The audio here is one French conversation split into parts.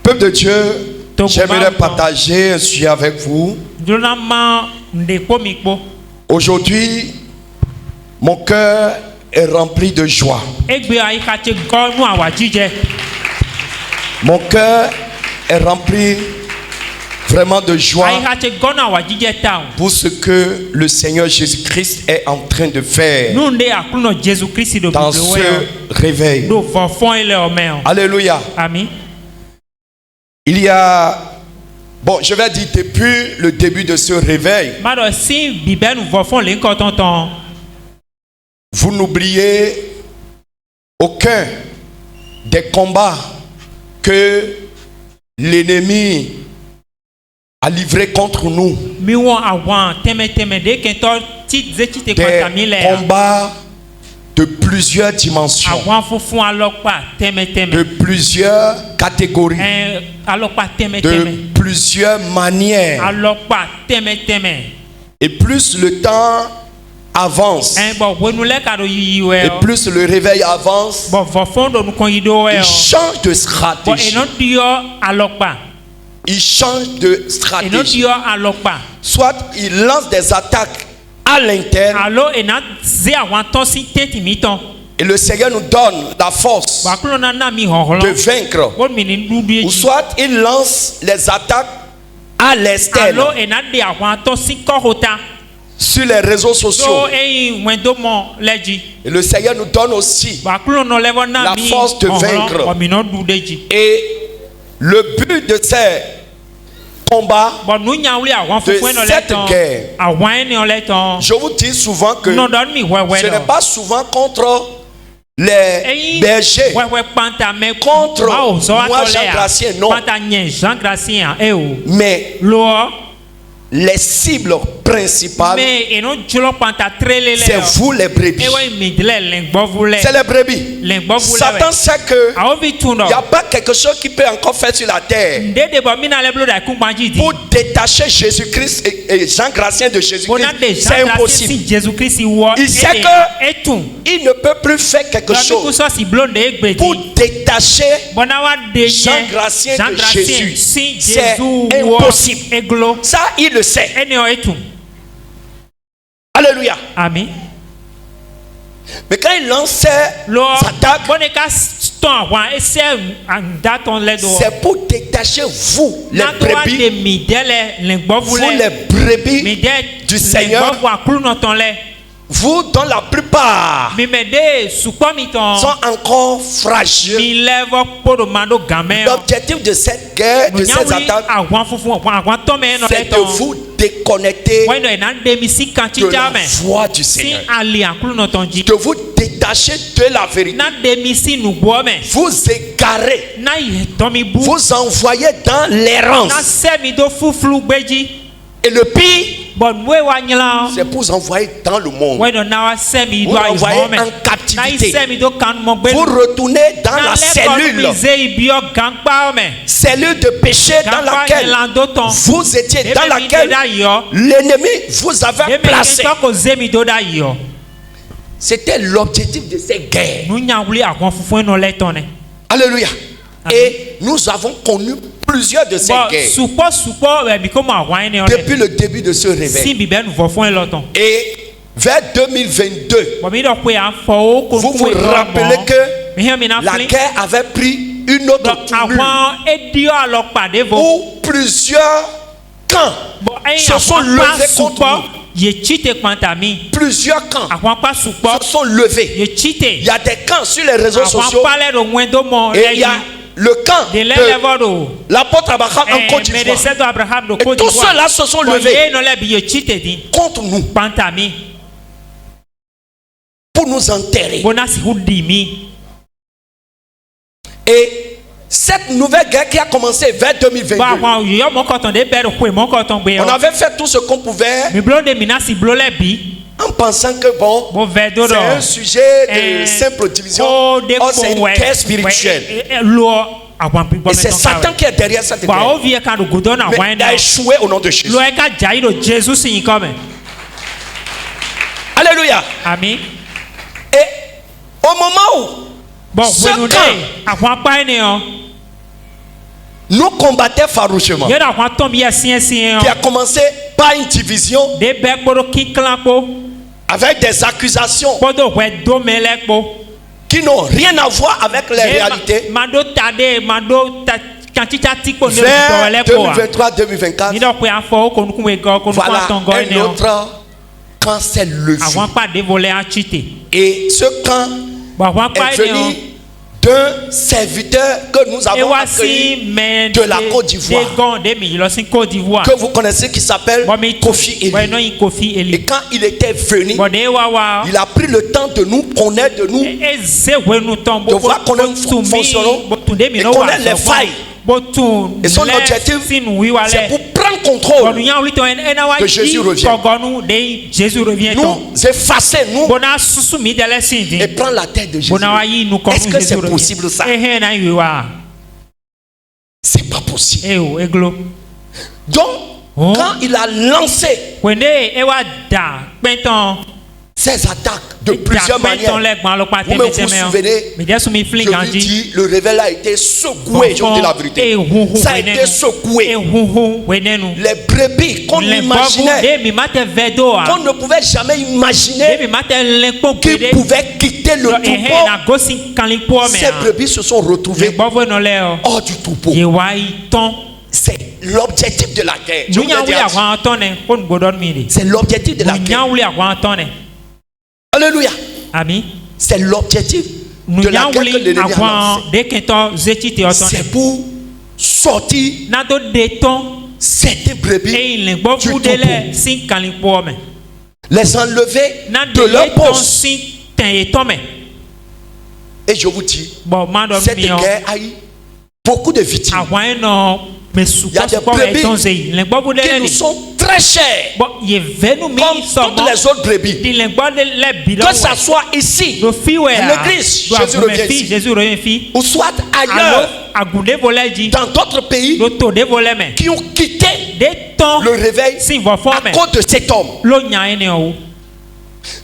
Peuple de Dieu, j'aimerais partager un sujet avec vous. Aujourd'hui, mon cœur est rempli de joie. Mon cœur est rempli vraiment de joie pour ce que le Seigneur Jésus-Christ est en train de faire dans ce réveil. Alléluia. Amen. Il y a, bon, je vais dire depuis le début de ce réveil, vous n'oubliez aucun des combats que l'ennemi a livrés contre nous. Des combats de plusieurs dimensions, de plusieurs catégories, de plusieurs manières. Et plus le temps avance, et plus le réveil avance, il change de stratégie. Il change de stratégie. Soit il lance des attaques à l'interne, et le Seigneur nous donne la force de vaincre, ou soit il lance les attaques à l'externe sur les réseaux sociaux, et le Seigneur nous donne aussi la force de vaincre. Et le but de ces combat, de cette guerre, je vous dis souvent que ce n'est pas souvent contre les bergers, contre moi Jean Gracien, non, mais les cibles principales, c'est vous les brebis. C'est les brebis. Satan sait que il n'y a pas quelque chose qui peut encore faire sur la terre pour détacher Jésus-Christ et Jean Gracien de Jésus-Christ. C'est impossible. Il sait qu'il ne peut plus faire quelque chose pour détacher Jean Gracien de Jésus. C'est impossible. Ça, il le sait. Alléluia. Amen. Mais quand il lance ses attaques, c'est pour détacher vous, les brebis, vous les brebis du Seigneur, vous dont la plupart sont encore fragiles. L'objectif de cette guerre, de ces attaques, c'est de vous déconnecter de la voix du Seigneur, de vous détacher de la vérité, vous égarer, vous envoyer dans l'errance. Et le pire, c'est pour vous envoyer dans le monde, vous envoyer en captivité, vous retourner dans la cellule de péché dans laquelle vous étiez, dans laquelle l'ennemi vous avait placé. C'était l'objectif de cette guerre. Alléluia. Et nous avons connu plusieurs de ces guerres depuis le début de ce réveil. Et vers 2022, vous vous rappelez que la guerre avait pris une autre tournure où plusieurs camps se sont levés contre nous. Plusieurs camps se sont levés. Il y a des camps sur les réseaux sociaux et il y a le camp de l'apôtre Abraham en Côte d'Ivoire. Et tous ceux-là se sont levés contre nous pour nous enterrer. Et cette nouvelle guerre qui a commencé vers 2022, on avait fait tout ce qu'on pouvait En pensant que bon, c'est un sujet de simple division, c'est une guerre spirituelle. Et c'est Satan qui est derrière cette guerre. Mais il a échoué au nom de Jésus. Alléluia. Amen. Et au moment où ce camp nous combattait farouchement, qui a commencé par une division avec des accusations qui n'ont rien à voir avec les réalités. Vers 2023-2024, voilà un autre camp s'est levé. Et ce camp est venu d'un serviteur que nous avons accueilli de la Côte d'Ivoire, que vous connaissez, qui s'appelle Kofi Eli. Et quand il était venu, il a pris le temps de nous connaître, de voir comment nous fonctionnons et connaître les failles. Et son objectif, c'est pour prendre contrôle que Jésus revienne. Nous effacer, nous, et prendre la tête de Jésus. Est-ce que c'est possible ça? C'est pas possible. Donc, quand il a lancé ces attaques de plusieurs manières, vous vous souvenez, je lui dis, le réveil a été secoué, je vous dis la vérité. Ça a été secoué. Les brebis qu'on imaginait, qu'on ne pouvait jamais imaginer qu'ils pouvaient quitter le troupeau, ces brebis se sont retrouvées hors du troupeau. C'est l'objectif de la guerre. C'est l'objectif de la guerre. Alléluia. Amen. C'est l'objectif de la guerre que l'ennemi a lancé. C'est pour sortir certains brebis du troupeau, les enlever de leur poste. Et je vous dis, cette guerre a eu beaucoup de victimes. Il y a des brebis qui nous sont très chers, comme toutes les autres brebis. Que ça soit ici, à l'église, Jésus revient, ou soit ailleurs, dans d'autres pays qui ont quitté le réveil à cause de cet homme.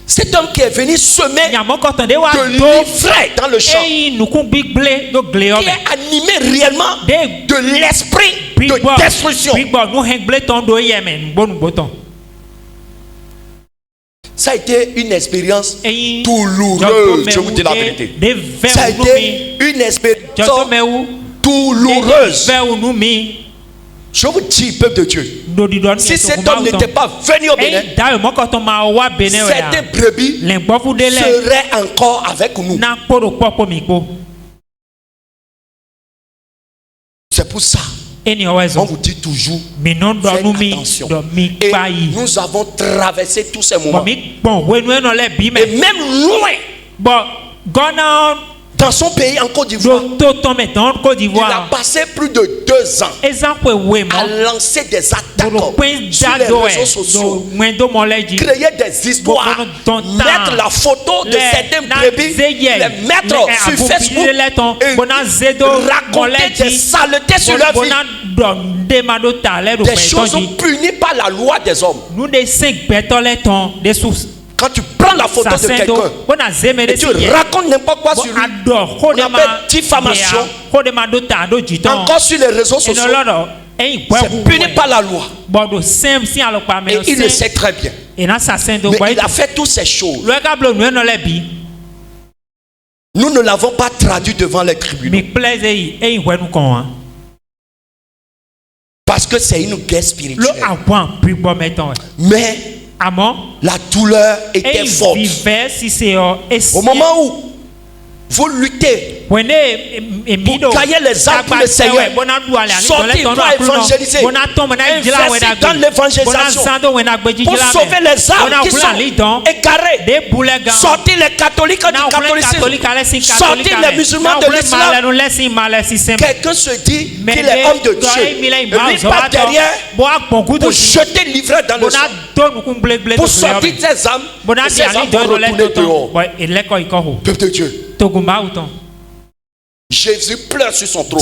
Cet homme qui est venu semer de l'ivraie dans le champ, qui est animé réellement de l'esprit de destruction. Ça a été une expérience douloureuse, je vous dis la vérité. Ça a été une expérience douloureuse. Je vous dis, peuple de Dieu, si cet homme n'était pas venu au Bénin, certains brebis seraient encore avec nous. C'est pour ça on vous dit toujours, faites attention. Et nous avons traversé tous ces moments. Et même loin, dans son pays, en Côte d'Ivoire, il a passé plus de 2 ans à lancer des attaques sur les réseaux sociaux, créer des histoires, mettre la photo de certains brebis, les mettre sur Facebook et raconter des saletés sur leur vie, des choses punies par la loi des hommes. Quand tu prends la photo de quelqu'un et tu racontes n'importe quoi sur lui, on appelle diffamation. Encore sur les réseaux sociaux, c'est puni par la loi. Et il le sait très bien. Mais il a fait toutes ces choses. Nous ne l'avons pas traduit devant les tribunaux. Parce que c'est une guerre spirituelle. Mais la douleur était forte. Au moment où vous luttez pour gagner les âmes pour le Seigneur. Sortez pour évangéliser. Investissez dans l'évangélisation pour sauver les âmes qui sont égarées. Sortez les catholiques du catholicisme. Sortez les musulmans de l'islam. Quelqu'un se dit qu'il est homme de Dieu. Il part derrière pour jeter l'ivraie dans le sang. Pour sortir ces âmes. Et ces âmes vont retourner dehors. Peuple de Dieu. Jésus pleure sur son trône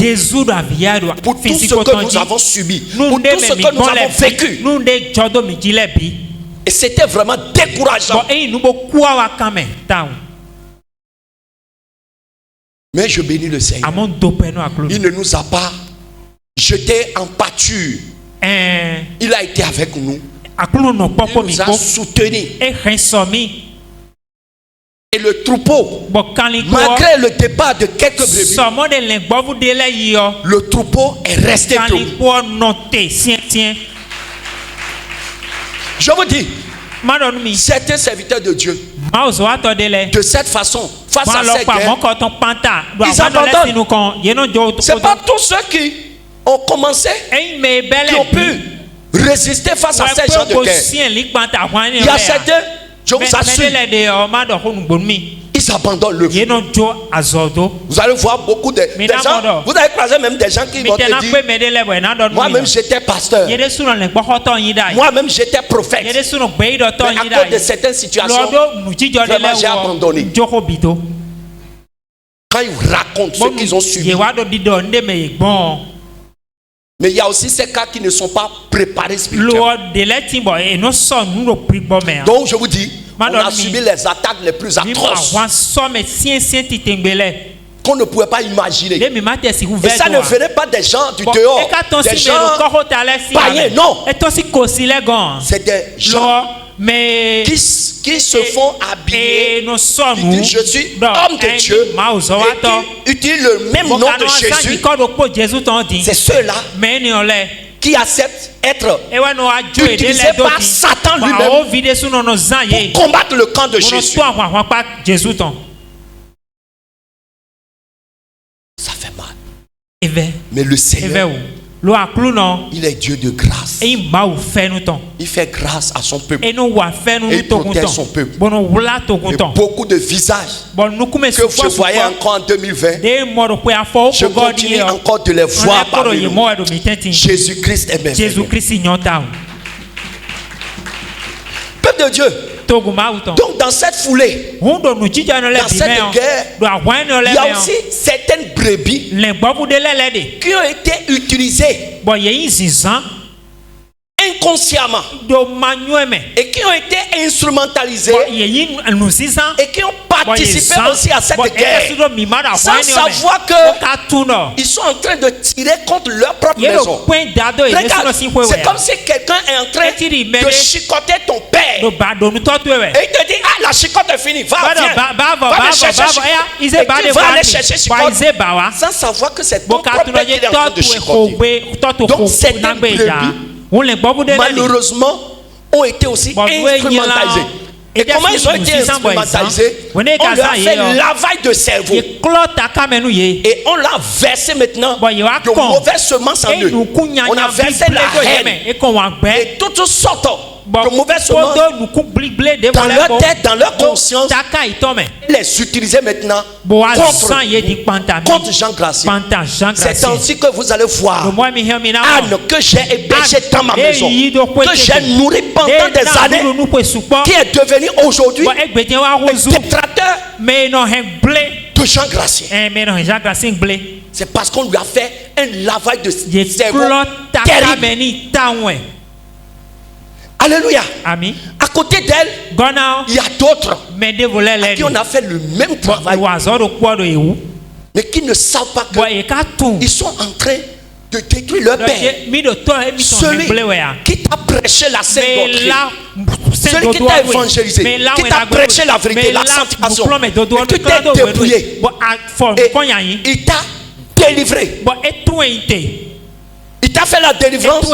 pour tout ce que nous avons subi, pour tout ce que nous avons vécu. Et c'était vraiment décourageant. Mais je bénis le Seigneur. Il ne nous a pas jetés en pâture. Il a été avec nous. Il nous a soutenus. Et le troupeau, malgré le départ de quelques brebis, le troupeau est resté debout. Je vous dis, certains serviteurs de Dieu, de cette façon, face à cette guerre, ils abandonnent. Ce n'est pas tous ceux qui ont commencé qui ont pu résister face à ces gens de guerre. Il y a certains, je vous assure, ils abandonnent le feu. Vous allez voir beaucoup de gens. Vous allez croiser même des gens qui vont te dire, moi-même j'étais pasteur, moi-même j'étais prophète, mais à cause de certaines situations, vraiment j'ai abandonné. Quand ils racontent ce qu'ils ont subi. Mais il y a aussi ces cas qui ne sont pas préparés spirituellement. Donc je vous dis, on a subi les attaques les plus atroces qu'on ne pouvait pas imaginer. Et ça ne venait pas des gens du dehors, des gens païens, non. C'est des gens qui se font habiller, qui disent je suis homme de Dieu, et qui utilisent le même nom de Jésus. C'est ceux-là qui acceptent être utilisés par Satan lui-même pour combattre le camp de Jésus. Ça fait mal. Mais le Seigneur, il est Dieu de grâce. Il fait grâce à son peuple. Et il protège son peuple. Et beaucoup de visages que je voyais encore en 2020, je continue encore de les voir parmi nous. Jésus-Christ est merveilleux. Peuple de Dieu. Donc dans cette foulée, dans cette guerre, il y a aussi certaines brebis qui ont été utilisées inconsciemment et qui ont été instrumentalisées et qui ont participé aussi à cette guerre sans savoir qu'ils sont en train de tirer contre leur propre maison. Regarde, c'est comme si quelqu'un est en train de chicoter ton père et il te dit ah la chicote est finie, va aller chercher chicote sans savoir que c'est ton propre père qui est en train de chicoter. Donc certains brebis malheureusement ont été aussi instrumentalisés. Et comment ils ont été instrumentalisés? On leur a fait lavage de cerveau et on l'a versé maintenant de mauvaises semences en eux. On a versé la haine et toutes sortes de mauvaises semences dans leur tête, dans leur conscience. Les utiliser maintenant contre Jean Gracier. C'est ainsi que vous allez voir Anne que j'ai hébergé dans ma maison, que j'ai nourri pendant des années, qui est devenu aujourd'hui le détracteur de Jean Gracier. C'est parce qu'on lui a fait un lavage de cerveau terrible. Alléluia. Amen. À côté d'elle, il y a d'autres à qui on a fait le même travail, mais qui ne savent pas qu'ils sont en train de détruire leur père. Celui qui t'a prêché la sainte doctrine, celui qui t'a évangélisé, qui t'a prêché la vérité, la sanctification, et qui t'a dépouillé, et il t'a délivré. Il t'a fait la délivrance.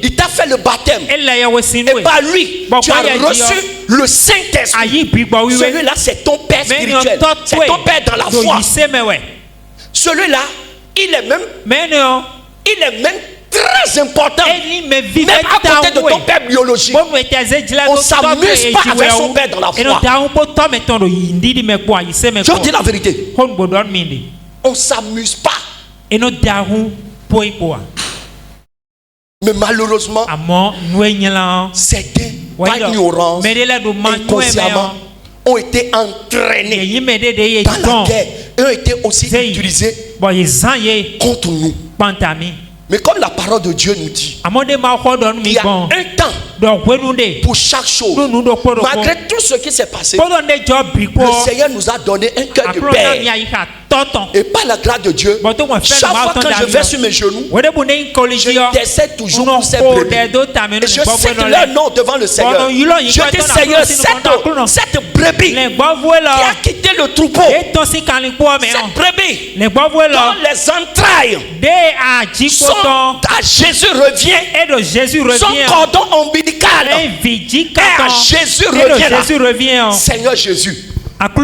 Il t'a fait le baptême. Et bah lui, tu as reçu le Saint-Esprit. Celui-là, c'est ton Père spirituel. C'est ton Père dans la foi. Celui-là, il est même très important. Même à côté de ton Père biologique. On ne s'amuse pas avec son Père dans la foi. Je dis la vérité. On ne s'amuse pas. Mais malheureusement, certains, par ignorance, inconsciemment, ont été entraînés dans la guerre et ont été aussi utilisés contre nous. Mais comme la parole de Dieu nous dit, il y a un temps pour chaque chose. Malgré tout ce qui s'est passé, le Seigneur nous a donné un cœur de père. Et par la grâce de Dieu, chaque fois que je vais sur mes genoux, j'intercède toujours pour ces brebis. Et je cite leur nom devant le Seigneur. Je dis, Seigneur, cette brebis qui a quitté le troupeau, cette brebis dont les entrailles sont à Jésus revient, son cordon ombilical et à Jésus revient. Seigneur Jésus,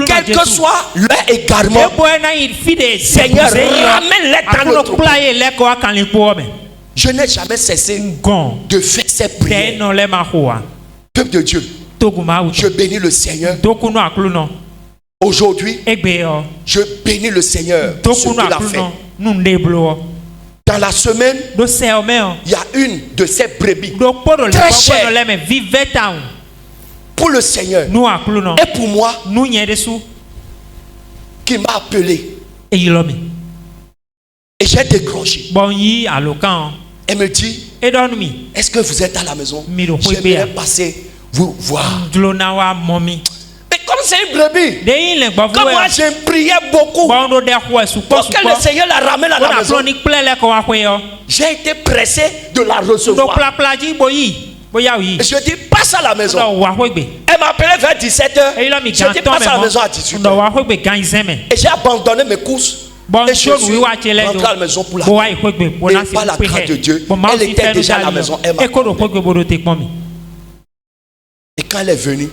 quel que soit leur égarement, Seigneur, ramène-les dans le troupeau. Je n'ai jamais cessé de faire ces prières. Peuple de Dieu, je bénis le Seigneur. Aujourd'hui, je bénis le Seigneur pour ce qu'il a fait. Dans la semaine, il y a une de ces brebis très chères pour le Seigneur et pour moi, qui m'a appelé. Et j'ai décroché. Elle me dit, est-ce que vous êtes à la maison? J'aimerais passer vous voir. Mais comme c'est une brebis, comme moi j'ai prié beaucoup pour que le Seigneur la ramène à la maison, j'ai été pressé de la recevoir. Et je dis, passe à la maison. Elle m'a appelé vers 17h. Je dis, passe à la maison à 18h. Et j'ai abandonné mes courses. Et je suis rentré à la maison pour la prière. Et par la grâce de Dieu, elle était déjà à la maison. Elle m'a appelé. Et quand elle est venue,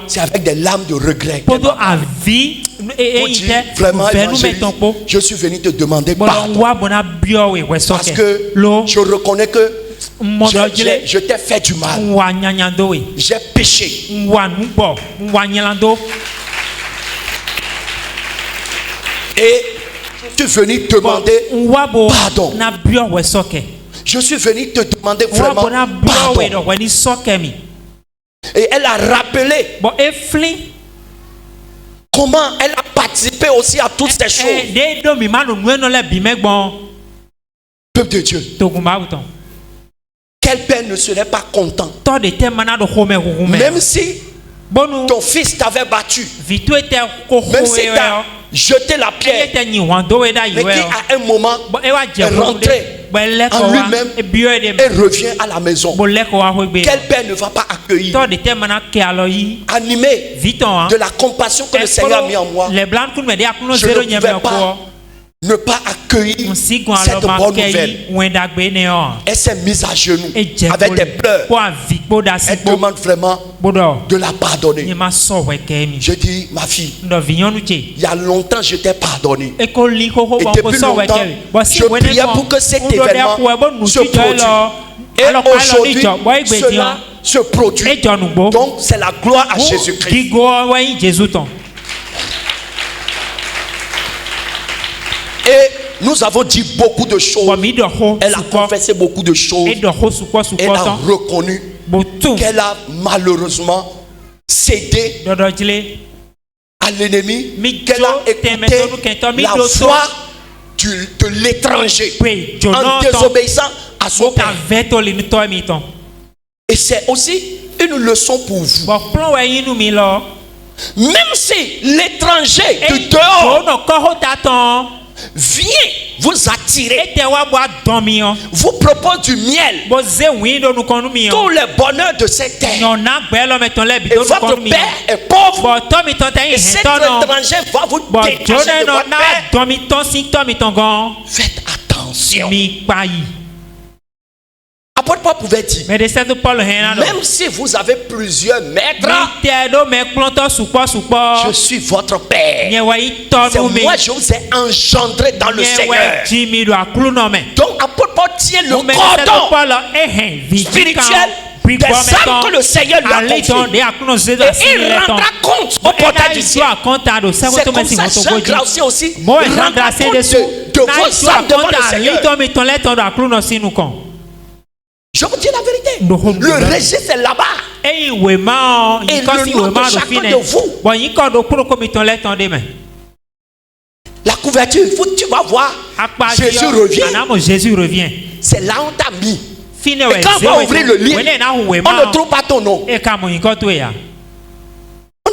c'est avec des larmes de regret. Vraiment, je suis venu te demander pardon. Parce que je reconnais que je t'ai fait du mal. J'ai péché. Et je suis venu te demander pardon. Je suis venu te demander vraiment pardon. Et elle a rappelé comment elle a participé aussi à toutes ces choses. Peuple de Dieu, quel père ne serait pas content? Même si ton fils t'avait battu, même si t'as jeté la pierre, mais qui à un moment est rentré en lui-même et revient à la maison, quel père ne va pas accueillir, animé de la compassion que le Seigneur a mis en moi? Je ne pouvais pas ne pas accueillir cette bonne nouvelle. Elle s'est mise à genoux avec des pleurs. Elle demande vraiment de la pardonner. Je dis, ma fille, il y a longtemps je t'ai pardonné. Et depuis longtemps, je priais pour que cet événement se produise. Et aujourd'hui, cela se produit. Donc, c'est la gloire à Jésus-Christ. Et nous avons dit beaucoup de choses. Elle a confessé beaucoup de choses. Elle a reconnu qu'elle a malheureusement cédé à l'ennemi, qu'elle a écouté la voix de l'étranger en désobéissant à son père. Et c'est aussi une leçon pour vous. Même si l'étranger de dehors vient vous attirer, vous propose du miel, tout le bonheur de cette terre, et votre père est pauvre, et cet étranger va vous détacher de votre père. Faites attention. Apôtre Paul pouvait dire, même si vous avez plusieurs maîtres, je suis votre père. C'est moi, je vous ai engendré dans le Seigneur. Donc apôtre Paul tient le cordon spirituel des âmes que le Seigneur lui a confiées. Et il rendra compte au portail du ciel. C'est comme ça Jean Claude aussi rendra compte de vos âmes devant le Seigneur. Je vous dis la vérité. Le registre est là-bas. Et le nom de chacun de vous. La couverture, tu vas voir. Jésus revient. C'est là où on t'a mis. Et quand on va ouvrir le livre, on ne trouve pas ton nom. On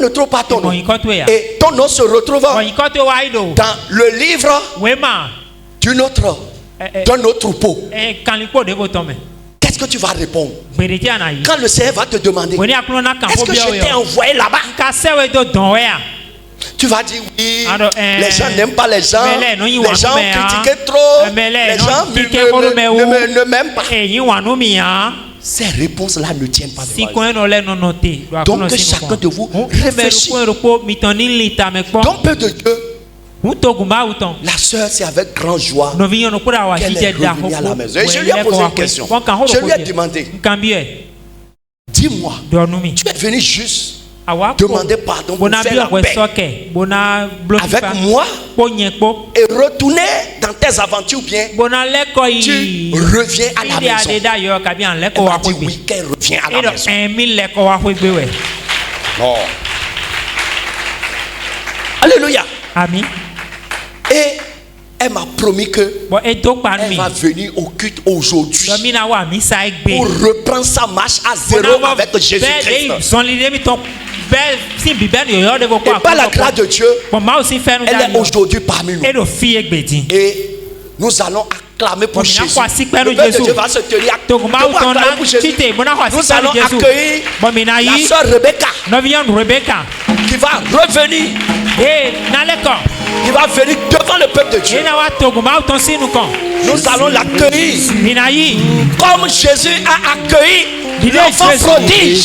ne trouve pas ton nom. Et ton nom se retrouve dans le livre d'un autre troupeau. Qu'est-ce que tu vas répondre? Quand le Seigneur va te demander, est-ce que je t'ai envoyé là-bas? Tu vas dire oui, les gens n'aiment pas les gens critiquent trop, les gens ne m'aiment pas. Ces réponses-là ne tiennent pas de donc que chacun de vous réfléchit. Donc peu de Dieu, la sœur, c'est avec grande joie qu'elle est revenue à la maison. Et je lui ai posé une question. Je lui ai demandé, dis-moi, tu es venu juste demander pardon pour faire la paix avec moi et retourner dans tes aventures bien tu reviens à la maison. Elle m'a dit oui, qu'elle revient à la maison. Non. Alléluia. Amen. Et elle m'a promis que elle va venir au culte aujourd'hui pour reprendre sa marche à zéro avec Jésus-Christ. Et par la grâce de Dieu, elle est aujourd'hui parmi nous. Et nous allons acclamer pour Jésus. Le Père de Dieu va se tenir à pour acclamer pour Jésus. Nous allons accueillir la sœur Rebecca qui va revenir. Il va venir devant le peuple de Dieu. Nous allons l'accueillir comme Jésus a accueilli l'enfant prodige.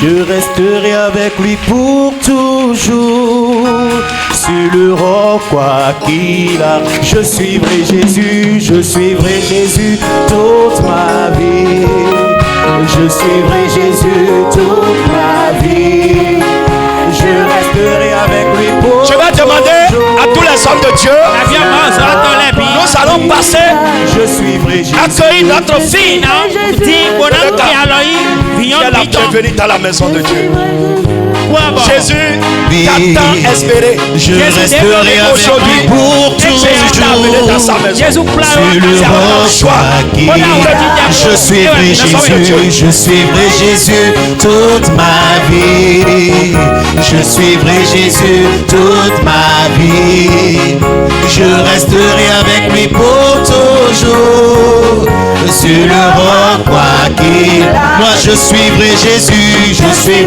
Je resterai avec lui pour toujours. Sur le roc, quoi qu'il a, je suivrai Jésus toute ma vie. Je suivrai Jésus toute ma vie. Je resterai avec lui pour Je vais demander à tous les hommes de Dieu. Nous allons passer. Je suivrai Jésus. Accueillir notre fille. Elle a bienvenue dans la maison de Dieu. Jésus t'a tant espéré. Je resterai avec pour toujours. Jésus sur le roc, je suivrai Jésus toute ma vie. Je suivrai Jésus toute ma vie. Je resterai avec lui pour toujours. Sur le roc, quoi qu'il. Moi je suivrai Jésus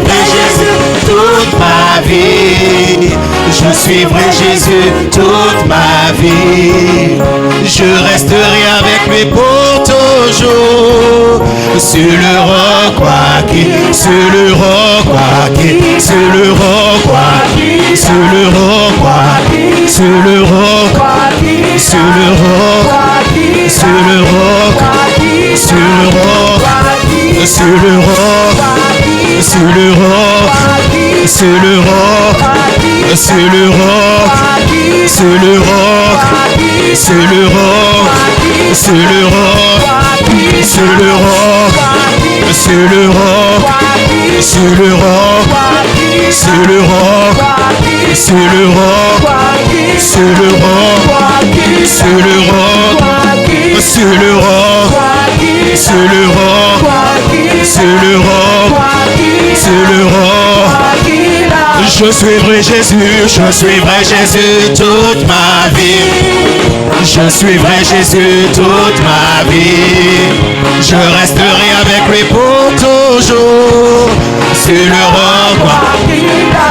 toute ma vie. Je suivrai Jésus toute ma vie. Je resterai avec lui pour toujours. Sur le roc, quoi qu'il. Sur le roc, quoi qu'il. Sur le roc, quoi qu'il. Sur le roc, quoi qu'il. Sur le roc, quoi qu'il. Sur le roc, quoi qu'il. Sur le roc, quoi qu'il. Sur le roc, sur le roc, sur le roc, sur le roc, sur le roc, sur le roc, sur le roc, sur le roc, sur le roc, sur le roc, sur le roc, sur le roc, sur le roc, sur le roc, sur le roc, sur le roc, sur le roc, sur le roc, sur le roc. Je suivrai Jésus toute ma vie. Je suivrai Jésus toute ma vie. Je resterai avec lui pour toujours. Sur le roc.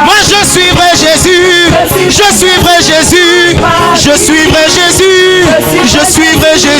Moi je suivrai Jésus. Je suivrai Jésus. Je suivrai Jésus. Je suivrai Jésus.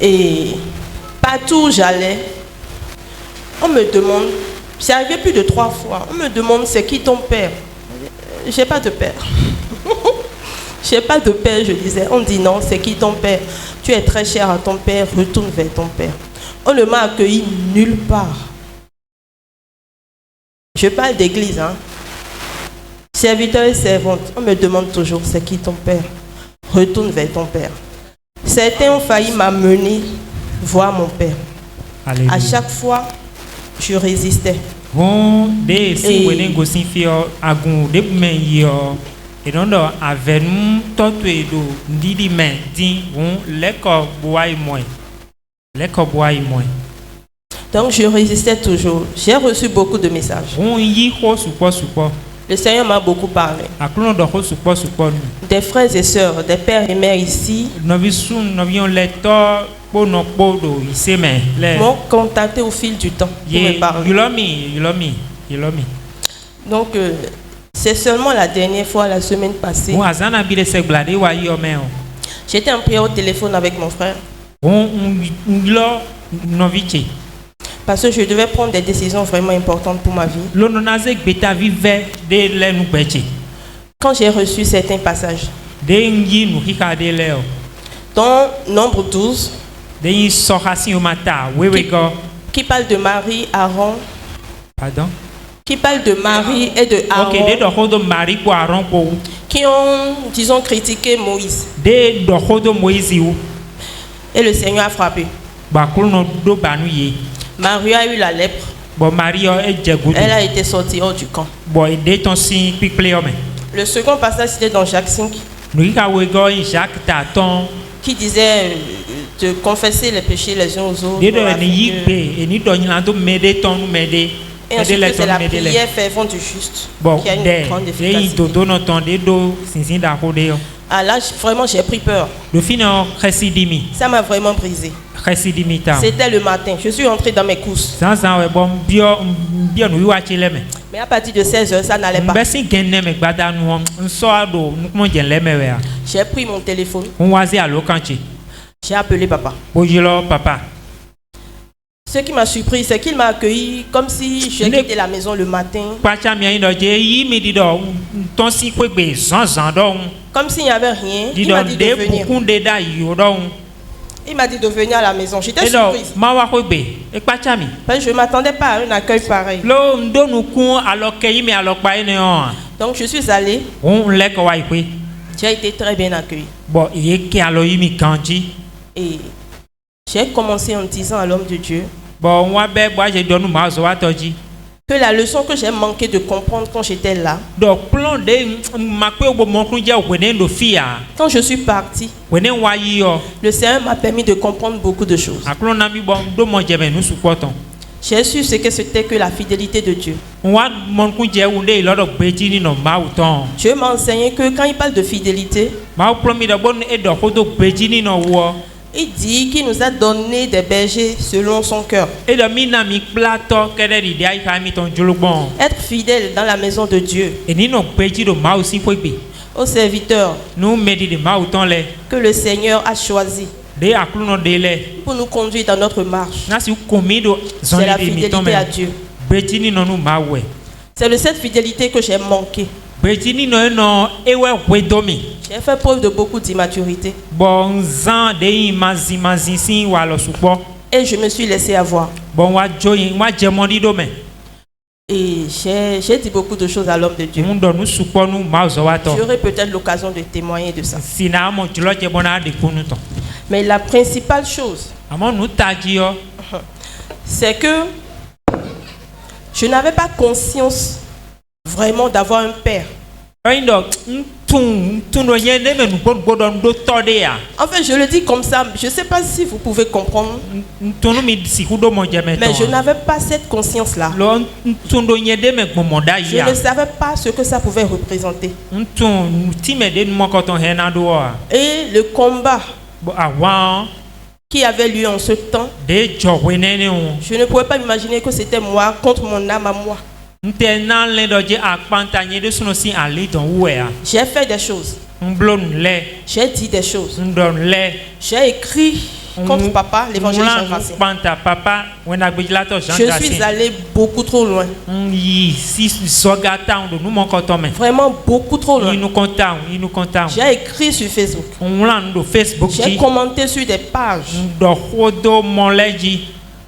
Et partout où j'allais, on me demande, c'est arrivé plus de 3 fois, on me demande c'est qui ton père? J'ai pas de père. J'ai pas de père, je disais. On dit non, c'est qui ton père? Tu es très cher à ton père, retourne vers ton père. On ne m'a accueilli nulle part. Je parle d'église, hein. Serviteur et servante, on me demande toujours c'est qui ton père? Retourne vers ton père. Certains ont failli m'amener voir mon père. Alléluia. À chaque fois, je résistais. Donc je résistais toujours. J'ai reçu beaucoup de messages. Le Seigneur m'a beaucoup parlé. Des frères et sœurs, des pères et mères ici m'ont contacté au fil du temps pour me parler. Donc c'est seulement la dernière fois, la semaine passée, j'étais en prière au téléphone avec mon frère. Parce que je devais prendre des décisions vraiment importantes pour ma vie. Quand j'ai reçu certains passages, dans Nombre 12, qui parle de Marie, Aaron, qui parle de Marie et de Aaron, qui ont, disons, critiqué Moïse. Et le Seigneur a frappé. Marie a eu la lèpre. Elle a été sortie hors du camp. Le second passage, c'était dans Jacques 5, qui disait de confesser les péchés les uns aux autres. Et ensuite, c'est la prière fervente du juste qui a une grande efficacité. Ah là, vraiment, j'ai pris peur. Ça m'a vraiment brisé. C'était le matin. Je suis rentré dans mes courses. Mais à partir de 16h, ça n'allait pas. J'ai pris mon téléphone. J'ai appelé papa. Ce qui m'a surpris, c'est qu'il m'a accueilli comme si j'ai quitté la maison le matin. Comme s'il n'y avait rien. Il m'a dit de venir. Il m'a dit de venir à la maison. J'étais surprise. Je ne m'attendais pas à un accueil pareil. Donc je suis allé. J'ai été très bien accueilli. Et j'ai commencé en disant à l'homme de Dieu que la leçon que j'ai manqué de comprendre quand j'étais là, quand je suis parti, le Seigneur m'a permis de comprendre beaucoup de choses. J'ai su ce que c'était que la fidélité de Dieu. Dieu m'a enseigné que quand il parle de fidélité, il dit qu'il nous a donné des bergers selon son cœur. Être fidèle dans la maison de Dieu. Aux serviteurs que le Seigneur a choisi pour nous conduire dans notre marche. C'est la fidélité à Dieu. C'est de cette fidélité que j'ai manqué. J'ai fait preuve de beaucoup d'immaturité. Et je me suis laissé avoir. Et j'ai dit beaucoup de choses à l'homme de Dieu. J'aurai peut-être l'occasion de témoigner de ça. Mais la principale chose, c'est que je n'avais pas conscience vraiment d'avoir un père. En fait, je le dis comme ça. Je ne sais pas si vous pouvez comprendre. Mais je n'avais pas cette conscience-là. Je ne savais pas ce que ça pouvait représenter. Et le combat qui avait lieu en ce temps, je ne pouvais pas m'imaginer que c'était moi contre mon âme à moi. J'ai fait des choses. J'ai dit des choses. J'ai écrit contre papa, l'évangéliste Jean Gracien. Je suis allé beaucoup trop loin. Vraiment beaucoup trop loin. J'ai écrit sur Facebook. J'ai commenté sur des pages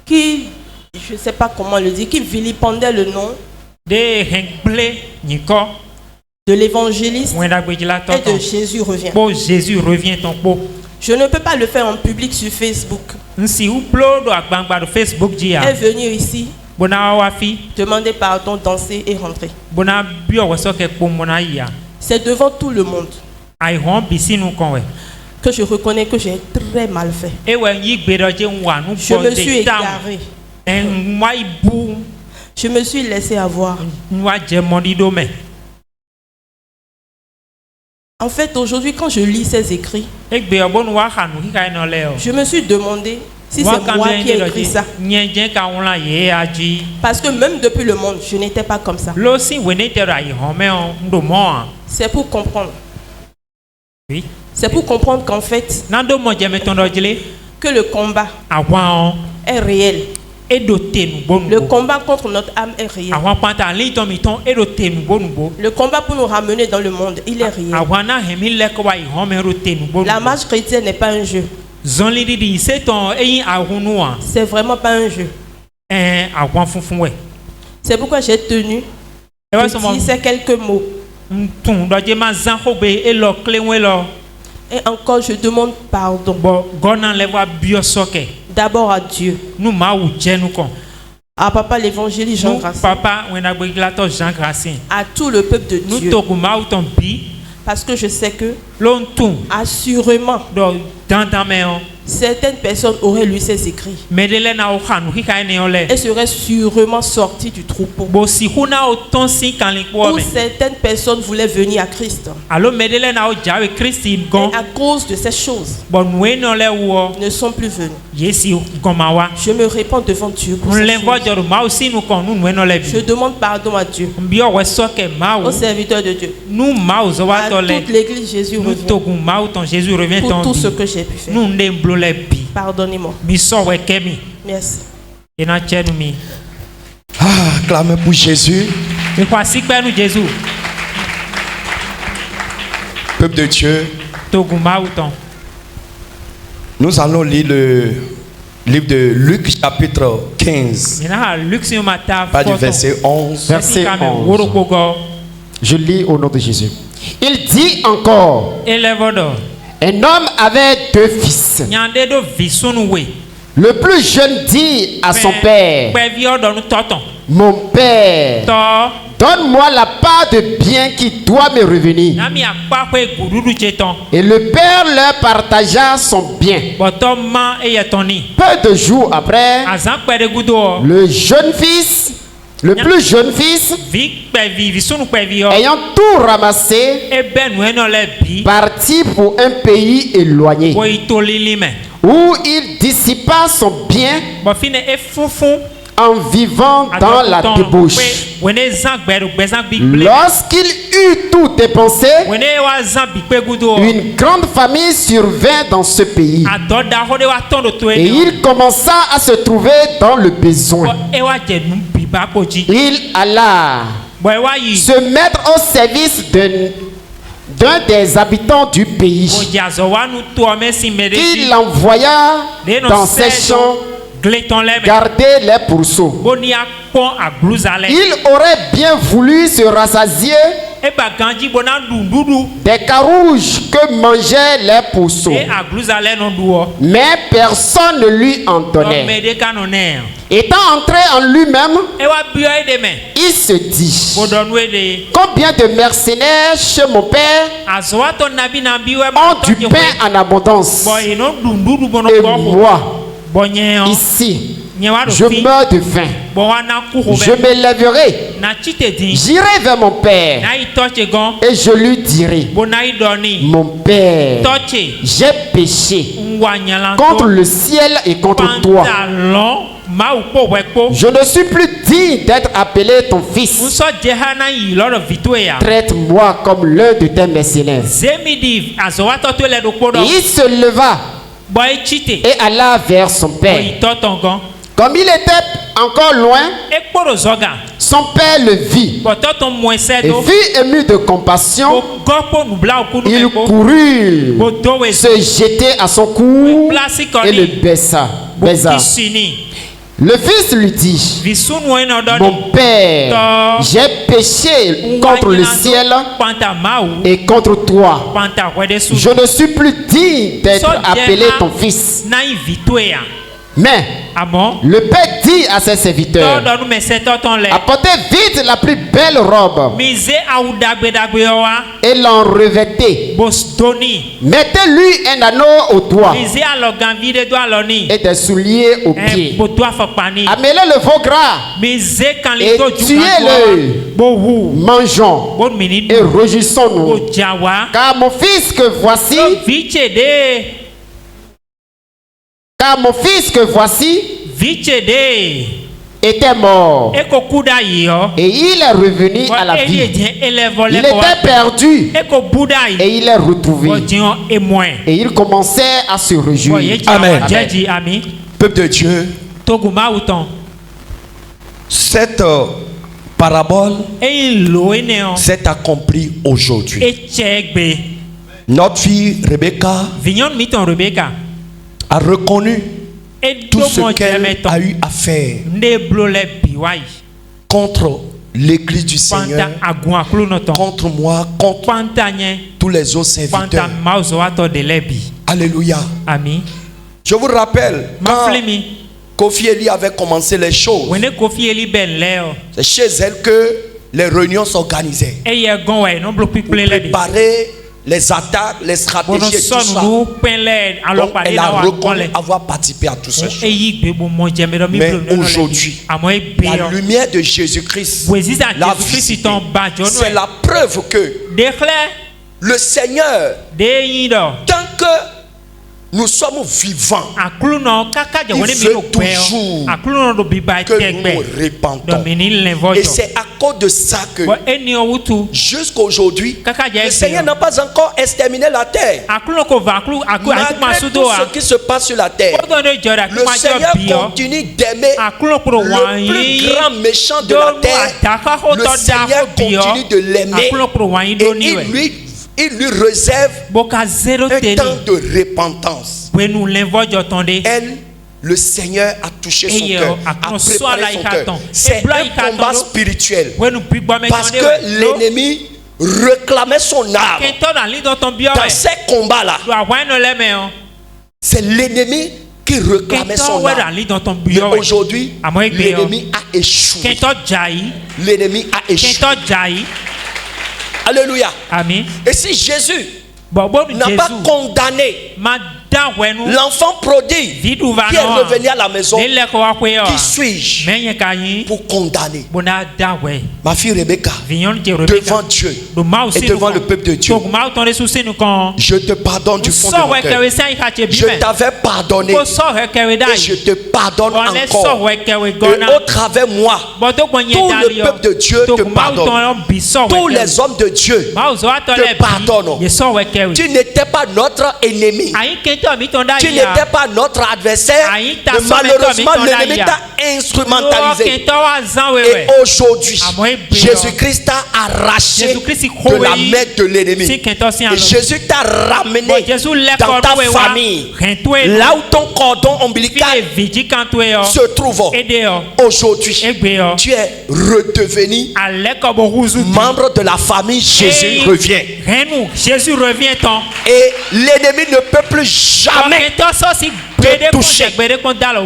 qui, je ne sais pas comment le dire, qui vilipendaient le nom de l'évangéliste et de Jésus revient. Je ne peux pas le faire en public sur Facebook. Elle est venue ici demander pardon, danser et rentrer. C'est devant tout le monde que je reconnais que j'ai très mal fait. Je me suis égaré. Je me suis laissé avoir. En fait, aujourd'hui, quand je lis ces écrits, je me suis demandé si c'est moi qui ai écrit ça. Parce que même depuis le monde, je n'étais pas comme ça. C'est pour comprendre. Oui. C'est pour comprendre qu'en fait, que le combat est réel. Le combat contre notre âme est réel. Le combat pour nous ramener dans le monde, il est réel. La marche chrétienne n'est pas un jeu. C'est vraiment pas un jeu. C'est pourquoi j'ai tenu de dire ces quelques mots. Et encore, je demande pardon. D'abord à Dieu. À papa l'évangéliste Jean Gracien. À tout le peuple de Dieu. Parce que je sais que assurément certaines personnes auraient lu ces écrits et seraient sûrement sorties du troupeau. Ou certaines personnes voulaient venir à Christ. Et à cause de ces choses, ne sont plus venus. Je me répands devant Dieu pour ces choses. Je demande pardon à Dieu, aux serviteurs de Dieu, à toute l'église Jésus revient, pour tout ce que j'ai pu faire. Pardonnez-moi. Merci. Clamez pour Jésus. Peuple de Dieu, nous allons lire le livre de Luc chapitre 15, pas du verset 11. Verset 11. Je lis au nom de Jésus. Il dit encore: un homme avait 2 fils. Le plus jeune dit à son père: mon père, donne-moi la part de bien qui doit me revenir. Et le père leur partagea son bien. Peu de jours après, le plus jeune fils, ayant tout ramassé, partit pour un pays éloigné, où il dissipa son bien en vivant dans la débauche. Lorsqu'il eut tout dépensé, une grande famine survint dans ce pays, et il commença à se trouver dans le besoin. Il alla se mettre au service d'un des habitants du pays, qui l'envoya dans ses champs garder les pourceaux. Il aurait bien voulu se rassasier des carouges que mangeaient les pourceaux, mais personne ne lui en donnait. Étant entré en lui-même, il se dit: combien de mercenaires chez mon père ont du pain en abondance, et moi ici je meurs de faim. Je me lèverai, j'irai vers mon père et je lui dirai: mon père, j'ai péché contre le ciel et contre toi. Je ne suis plus digne d'être appelé ton fils. Traite-moi comme l'un de tes mercenaires. Et il se leva et alla vers son père. Comme il était encore loin, son père le vit et fut ému de compassion. Il courut se jeter à son cou et le baisa. Le fils lui dit: mon père, j'ai péché contre le ciel et contre toi. Je ne suis plus digne d'être appelé ton fils. Mais le père dit à ses serviteurs: apportez vite la plus belle robe et l'en revêtez. Mettez-lui un anneau au doigt et des souliers aux pieds. Amenez le veau gras et tuez-le. Mangeons et réjouissons-nous. Car mon fils que voici était mort et il est revenu à la vie. Il était perdu et il est retrouvé. Et il commençait à se réjouir. Amen. Peuple de Dieu, cette parabole s'est accomplie aujourd'hui. Notre fille Rebecca a reconnu tout ce qu'elle a eu à faire contre l'église du Seigneur, contre moi, contre tous les autres serviteurs. Alléluia. Je vous rappelle, quand Kofi Eli avait commencé les choses, c'est chez elle que les réunions s'organisaient pour préparer les attaques, les stratégies et tout ça. Donc elle a reconnu avoir participé à tout ça. Mais aujourd'hui, la lumière de Jésus-Christ l'a visité. C'est la preuve que le Seigneur, tant que nous sommes vivants, il veut toujours que nous nous répandons. Et c'est à cause de ça que jusqu'aujourd'hui, le Seigneur n'a pas encore exterminé la terre. Malgré tout ce qui se passe sur la terre, le Seigneur continue d'aimer le plus grand méchant de la terre. Le Seigneur continue de l'aimer et il lui réserve un temps de repentance. Elle, le Seigneur a touché son cœur, a préparé son cœur. C'est un combat spirituel parce que l'ennemi réclamait son âme. Dans ces combats-là, c'est l'ennemi qui réclamait son âme. Mais aujourd'hui, l'ennemi a échoué. L'ennemi a échoué. Alléluia. Amen. Et si Jésus n'a pas condamné l'enfant prodigue qui est revenu à la maison, qui suis-je pour condamner? Ma fille Rebecca, devant Dieu et devant le peuple de Dieu, je te pardonne du fond de mon cœur. Je t'avais pardonné et je te pardonne encore. Et au travers moi, tout le peuple de Dieu te pardonne. Tous les hommes de Dieu te pardonnent. Tu n'étais pas notre ennemi. Tu n'étais pas notre adversaire. Mais malheureusement, l'ennemi t'a instrumentalisé. Et aujourd'hui, Jésus-Christ t'a arraché de la main de l'ennemi. Et Jésus t'a ramené dans ta famille, là où ton cordon ombilical se trouve. Aujourd'hui, tu es redevenu membre de la famille. Jésus revient. Et l'ennemi ne peut plus jamais te toucher.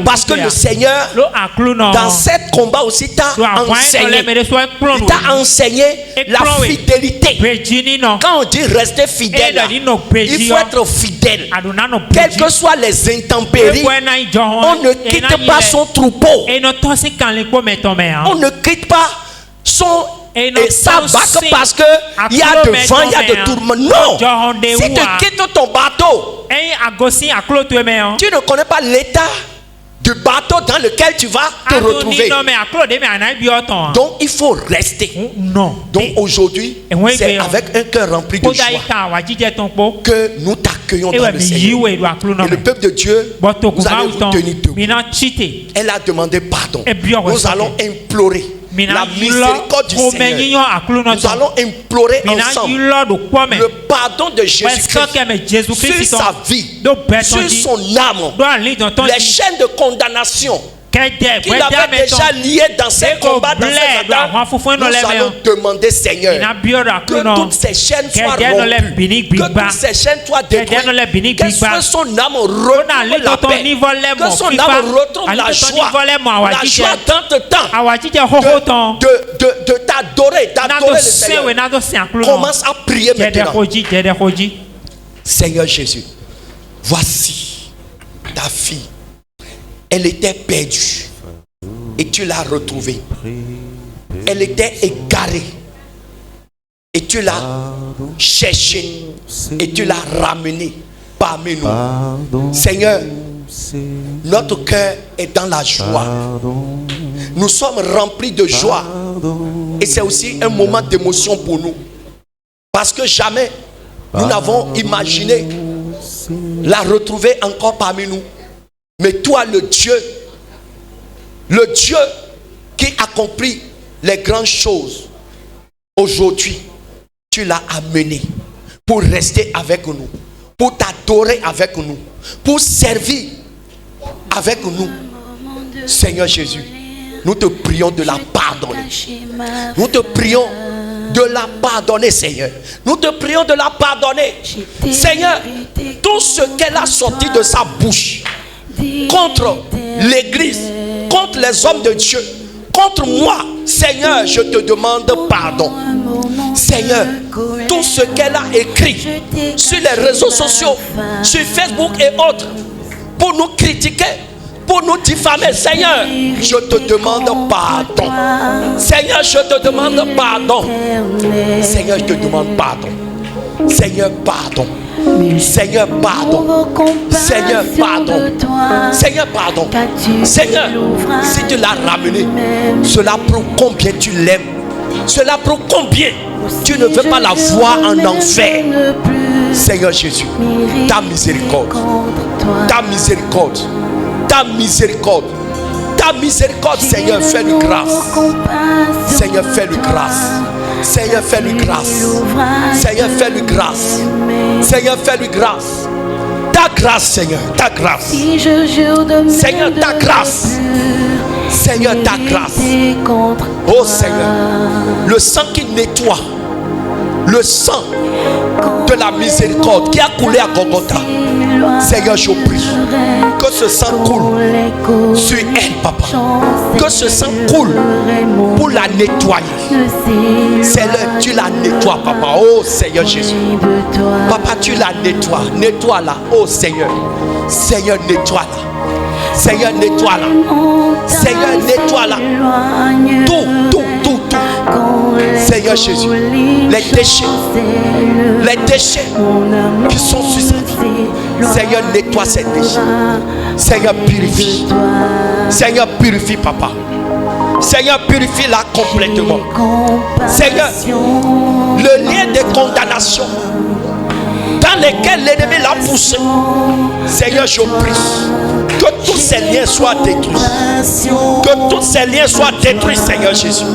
Parce que le Seigneur, dans cette combat aussi, t'a enseigné. Il t'a enseigné la fidélité. Quand on dit rester fidèle, il faut être fidèle. Quelles que soient les intempéries, on ne quitte pas son troupeau. On ne quitte pas son sa barque parce que il y a de vent, il y a de tourment. Non. Si tu quittes ton bateau, tu ne connais pas l'état du bateau dans lequel tu vas te retrouver. Donc il faut rester. Donc aujourd'hui, c'est avec un cœur rempli de joie que nous t'accueillons dans le Seigneur. Et le peuple de Dieu, vous allez vous tenir debout. Elle a demandé pardon. Nous allons implorer la miséricorde du Seigneur. Nous allons implorer ensemble le pardon de Jésus-Christ sur sa vie, sur son âme, les chaînes de condamnation qu'il avait déjà lié dans ses combats, dans ses batailles. Nous allons demander, Seigneur, que toutes ces chaînes soient rompues, que toutes ces chaînes soient détruites, que son âme retrouve la paix, que son âme retrouve la joie dans le temps de t'adorer le Seigneur. Commence à prier maintenant. Seigneur Jésus, voici ta fille. Elle était perdue et tu l'as retrouvée. Elle était égarée et tu l'as cherchée et tu l'as ramenée parmi nous. Seigneur, notre cœur est dans la joie. Nous sommes remplis de joie et c'est aussi un moment d'émotion pour nous. Parce que jamais nous n'avons imaginé la retrouver encore parmi nous. Mais toi, le Dieu qui accomplit les grandes choses, aujourd'hui, tu l'as amené pour rester avec nous, pour t'adorer avec nous, pour servir avec nous. Seigneur Jésus, nous te prions de la pardonner. Nous te prions de la pardonner, Seigneur. Nous te prions de la pardonner. Seigneur, tout ce qu'elle a sorti de sa bouche contre l'église, contre les hommes de Dieu, contre moi, Seigneur, je te demande pardon. Seigneur, tout ce qu'elle a écrit sur les réseaux sociaux, sur Facebook et autres, pour nous critiquer, pour nous diffamer, Seigneur, je te demande pardon. Seigneur, je te demande pardon. Seigneur, je te demande pardon. Seigneur, pardon. Seigneur, pardon. Seigneur, pardon. Seigneur, pardon. Seigneur, si tu l'as ramené, cela prouve combien tu l'aimes. Cela prouve combien tu ne veux pas la voir en enfer. Seigneur Jésus, ta miséricorde, ta miséricorde, ta miséricorde, ta miséricorde, Seigneur, fais-lui grâce. Seigneur, fais-lui grâce. Seigneur, fais-lui grâce. Seigneur, fais-lui grâce. Seigneur, fais-lui grâce. Ta grâce, Seigneur, ta grâce. Seigneur, ta grâce. Seigneur, ta grâce. Oh Seigneur, le sang qui nettoie, le sang de la miséricorde qui a coulé à Golgotha. Seigneur, je prie que ce sang coule sur elle, papa. Que ce sang coule pour la nettoyer. Seigneur, tu la nettoies, papa. Oh Seigneur Jésus. Papa, tu la nettoies. Nettoie-la. Oh Seigneur. Seigneur, nettoie-la. Seigneur, nettoie-la. Seigneur, nettoie-la. Tout. Seigneur Jésus, les déchets qui sont sur cette vie, Seigneur, nettoie ces déchets. Seigneur, purifie. Seigneur, purifie, papa. Seigneur, purifie-la complètement. Seigneur, le lien de condamnation dans lesquels l'ennemi l'a poussé, Seigneur, je prie que tous ces liens soient détruits. Que tous ces liens soient détruits, Seigneur Jésus.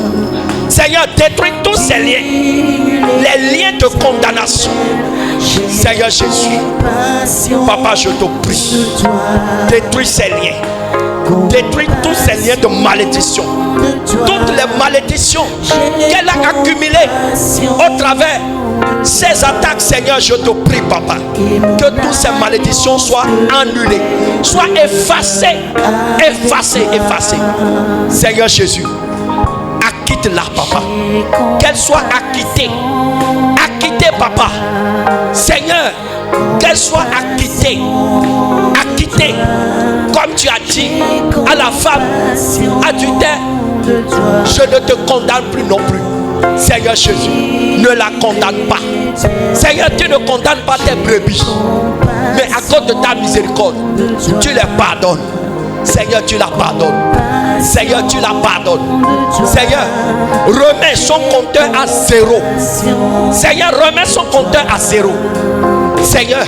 Seigneur, détruis tous ces liens, les liens de condamnation. Seigneur Jésus, papa, je te prie, détruis ces liens. Détruis tous ces liens de malédiction. Toutes les malédictions qu'elle a accumulées au travers ces attaques, Seigneur, je te prie, papa, que toutes ces malédictions soient annulées, soient effacées. Seigneur Jésus, acquitte-la, papa. Qu'elle soit acquittée. Acquittée, papa. Seigneur, qu'elle soit acquittée. Acquittée. Comme tu as dit à la femme adultère, je ne te condamne plus non plus. Seigneur Jésus, ne la condamne pas. Seigneur, tu ne condamnes pas tes brebis, mais à cause de ta miséricorde, tu les pardonnes. Seigneur, tu la pardonnes. Seigneur, tu la pardonnes. Seigneur, remets son compteur à zéro. Seigneur, remets son compteur à zéro. Seigneur,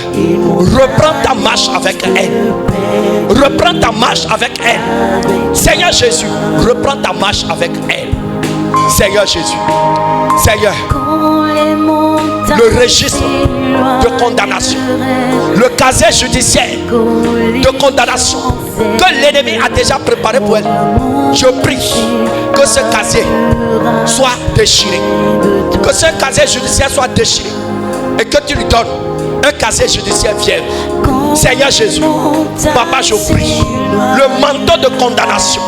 reprends ta marche avec elle. Reprends ta marche avec elle. Seigneur Jésus, reprends ta marche avec elle. Seigneur Jésus, Seigneur, le registre de condamnation, le casier judiciaire de condamnation que l'ennemi a déjà préparé pour elle, je prie que ce casier soit déchiré, que ce casier judiciaire soit déchiré et que tu lui donnes un casier judiciaire vierge. Seigneur Jésus, Papa, je prie, le manteau de condamnation,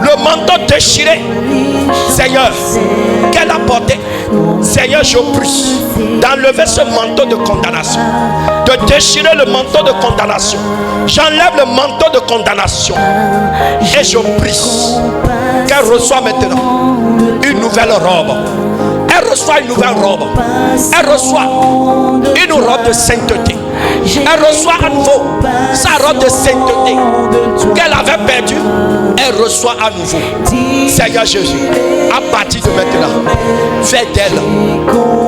le manteau déchiré, Seigneur, qu'elle a porté, Seigneur, je prie d'enlever ce manteau de condamnation, de déchirer le manteau de condamnation. J'enlève le manteau de condamnation et je prie qu'elle reçoive maintenant une nouvelle robe. Elle reçoit une nouvelle robe. Elle reçoit une robe de sainteté. Elle reçoit à nouveau sa robe de sainteté qu'elle avait perdue. Elle reçoit à nouveau. Seigneur Jésus, à partir de maintenant, fais d'elle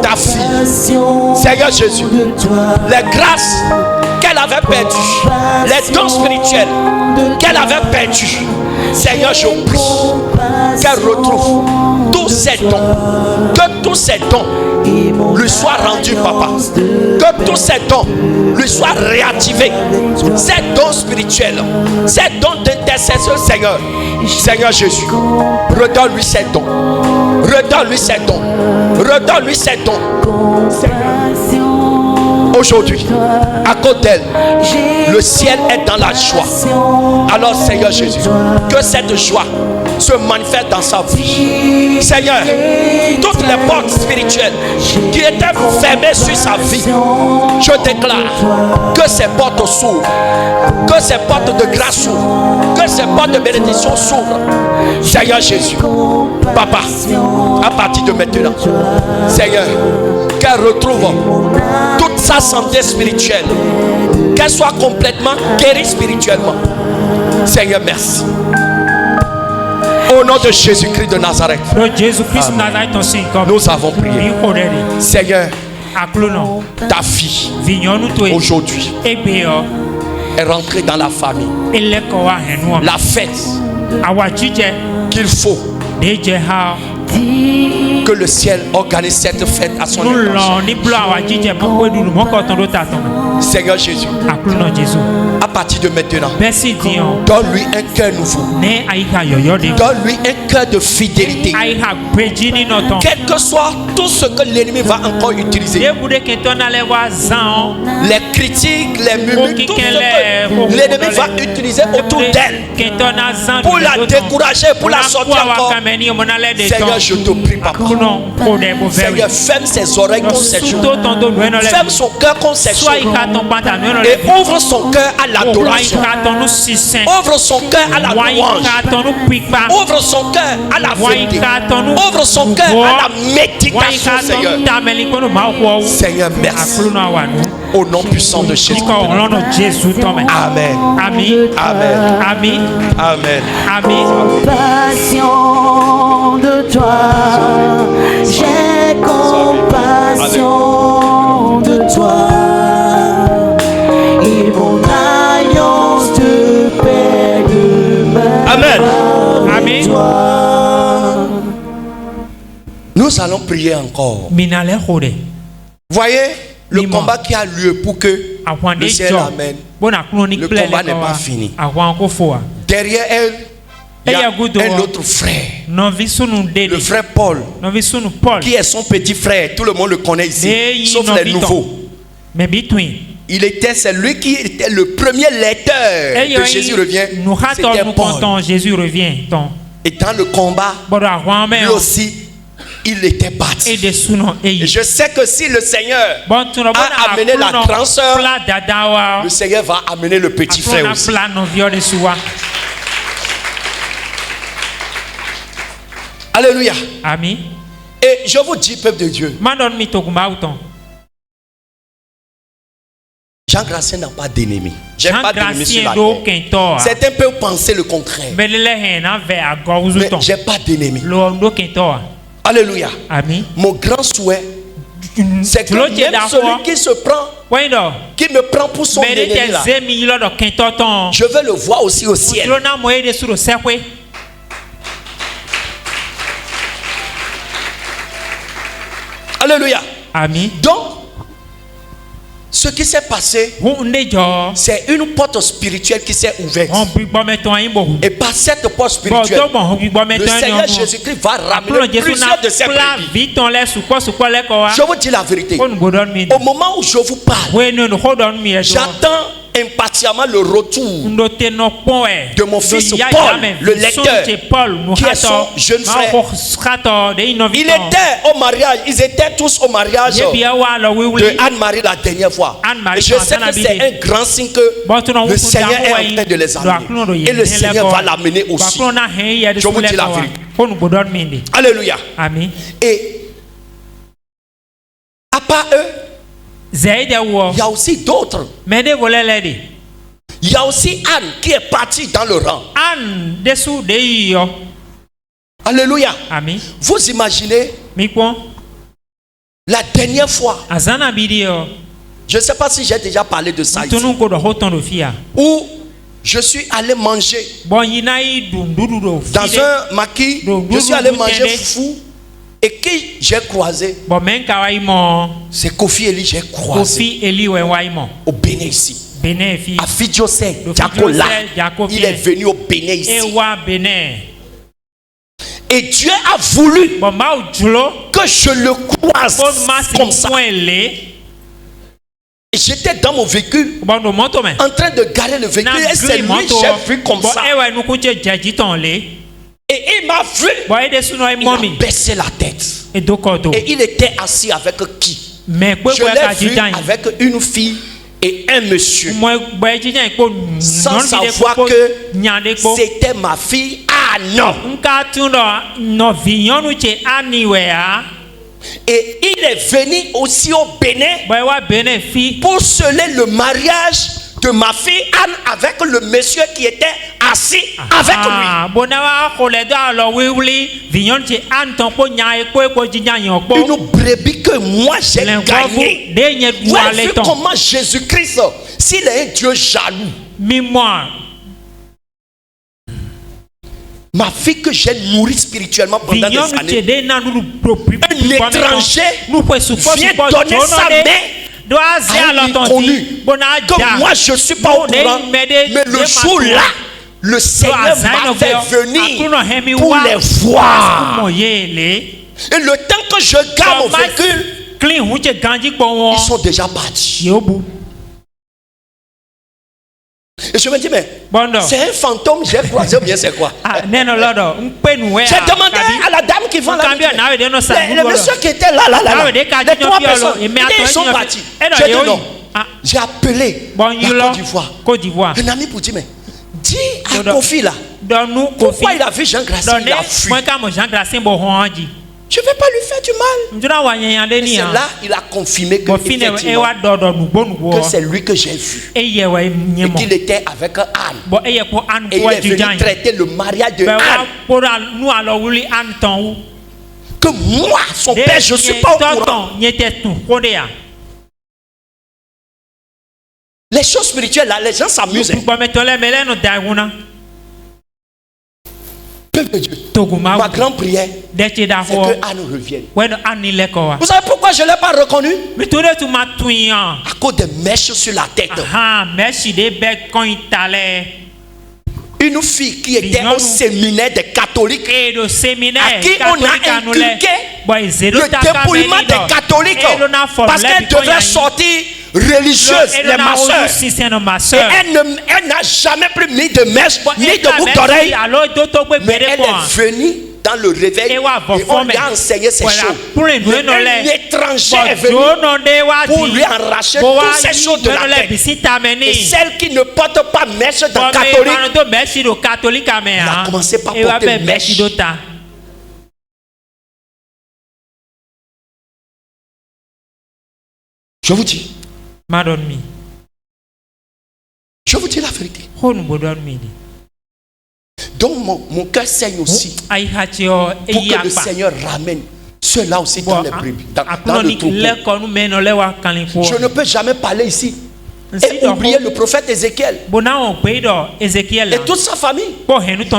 ta fille. Seigneur Jésus, les grâces qu'elle avait perdues, les dons spirituels qu'elle avait perdus, Seigneur, je prie qu'elle retrouve tous ces dons, que tous ces dons lui soient rendus, Papa, que tous ces dons lui soient réactivés, ces dons spirituels, ces dons d'intercession, Seigneur. Seigneur Jésus, redonne-lui ces dons, redonne-lui ces dons, redonne-lui ces dons, Seigneur. Aujourd'hui, à cause d'elle, le ciel est dans la joie. Alors Seigneur Jésus, que cette joie se manifeste dans sa vie. Seigneur, toutes les portes spirituelles qui étaient fermées sur sa vie, je déclare que ces portes s'ouvrent, que ces portes de grâce s'ouvrent, que ces portes de bénédiction s'ouvrent. Seigneur Jésus, Papa, à partir de maintenant, Seigneur, qu'elle retrouve toute sa santé spirituelle, qu'elle soit complètement guérie spirituellement. Seigneur, merci. Au nom de Jésus-Christ de Nazareth, nous avons prié. Seigneur, ta fille aujourd'hui est rentrée dans la famille. La fête qu'il faut que le ciel organise cette fête à son intention. Seigneur Jésus, à partir de maintenant, donne-lui un cœur nouveau, donne-lui un cœur de fidélité, quel que soit tout ce que l'ennemi va encore utiliser, les critiques, les murmures, tout ce que l'ennemi va utiliser autour d'elle pour la décourager, pour la sortir encore. Seigneur, je te prie, Papa. Seigneur, ferme ses oreilles contre ses jours, ferme son cœur contre ses jours et ouvre son cœur à l'adoration, ouvre son cœur à la louange, ouvre son cœur à la vérité, ouvre son cœur à la méditation, Seigneur. Seigneur, merci. Au nom puissant de Jésus. Amen. Amen. Amen. Amen. Compassion de toi, j'ai compassion de toi. Et mon alliance de paix demeure. Amen. Amen. Nous allons prier encore. Voyez le combat qui a lieu pour que le ciel amène. Le combat n'est pas fini. Derrière elle, il y a un autre frère, le frère Paul, qui est son petit frère. Tout le monde le connaît ici, sauf les nouveaux. C'est lui qui était le premier lecteur de Jésus revient. C'était Paul. Et dans le combat, lui aussi, il était battu. Et je sais que si le Seigneur a amené la grande sœur, le Seigneur va amener le petit frère aussi. Alléluia. Amen. Et je vous dis, peuple de Dieu, Jean Gracien n'a pas d'ennemi. J'ai pas d'ennemi sur la terre. Certains peuvent penser le contraire. Mais j'ai pas d'ennemi. Alléluia. Amen. Mon grand souhait, c'est que même celui qui se prend, qui me prend pour son ennemi là, je veux le voir aussi au ciel. Alléluia. Amen. Donc, ce qui s'est passé, c'est une porte spirituelle qui s'est ouverte. Et par cette porte spirituelle, le Seigneur Jésus-Christ va ramener plusieurs de ses brebis. Je vous dis la vérité. Au moment où je vous parle, j'attends impatiemment le retour de mon fils Paul, le lecteur, qui est son jeune frère. Ils étaient tous au mariage de Anne-Marie la dernière fois. Et je sais que c'est un grand signe que le Seigneur est en train de les amener. Et le Seigneur va l'amener aussi. Je vous dis la vérité. Alléluia. Amen. Et à part eux, il y a aussi d'autres. Il y a aussi Anne qui est partie dans le rang. Alléluia. Amen. Vous imaginez la dernière fois, je ne sais pas si j'ai déjà parlé de ça ici, où je suis allé manger dans un maquis, je suis allé manger foufou. Et qui j'ai croisé, c'est Kofi Eli, j'ai croisé au Bénin ici. À Fidjosé, il est venu au Bénin ici. Et Dieu a voulu que je le croise comme ça. Et j'étais dans mon véhicule en train de garer le véhicule et c'est lui que j'ai vu comme ça. Et il m'a vu. Il a baissé la tête. Et il était assis avec qui? Je l'ai vu avec une fille et un monsieur. Sans savoir que c'était ma fille. Ah non. Et il est venu aussi au Bénin pour sceller le mariage de ma fille Anne avec le monsieur qui était assis avec lui. Une brebis que moi j'ai gagnée. Vous avez vu comment Jésus-Christ, s'il est un Dieu jaloux, ma fille que j'ai nourrie spirituellement pendant des années, un étranger vient donner sa main à un inconnu que moi je ne suis pas au courant, mais le jour là le Seigneur m'a fait venir pour les voir. Et le temps que je garde mon véhicule, ils sont déjà partis. Et je me dis, mais c'est un fantôme, j'ai croisé ou bien c'est quoi? J'ai demandé à la dame qui vend la vitre, les messieurs qui étaient là, les trois personnes, ils sont partis. J'ai dit non. J'ai appelé la Côte d'Ivoire. Un ami pour dire, mais dis à Kofi là, pourquoi il a vu Jean Gracien, il a fui. Je ne vais pas lui faire du mal. Et c'est là il a confirmé que c'est lui que j'ai vu. Et qu'il était avec Anne. Et il est venu traiter le mariage de Anne. Que moi, son père, je ne suis pas au courant. Les choses spirituelles, là, les gens s'amusent. Peuple de Dieu, ma grande prière, c'est que Anne revienne. Vous savez pourquoi je ne l'ai pas reconnu? À cause des mèches sur la tête. Une fille qui était au séminaire des catholiques, à qui on a inculqué le dépouillement des catholiques, parce qu'elle devait sortir religieuse, les masseurs. Et elle n'a jamais plus mis de mèche, ni de boucle d'oreille. Mais elle est venue dans le réveil et on lui a enseigné ces choses. Un étranger est venu pour lui arracher toutes ces choses de la tête. Et celle qui ne porte pas mèche dans le catholique, elle a commencé par porter mèche. Je vous dis, Je vous dis la vérité. Donc mon cœur saigne aussi pour que le Seigneur ramène ceux-là aussi dans les brebis, dans le troupeau. Je ne peux jamais parler ici et oublier le prophète Ézéchiel et toute sa famille.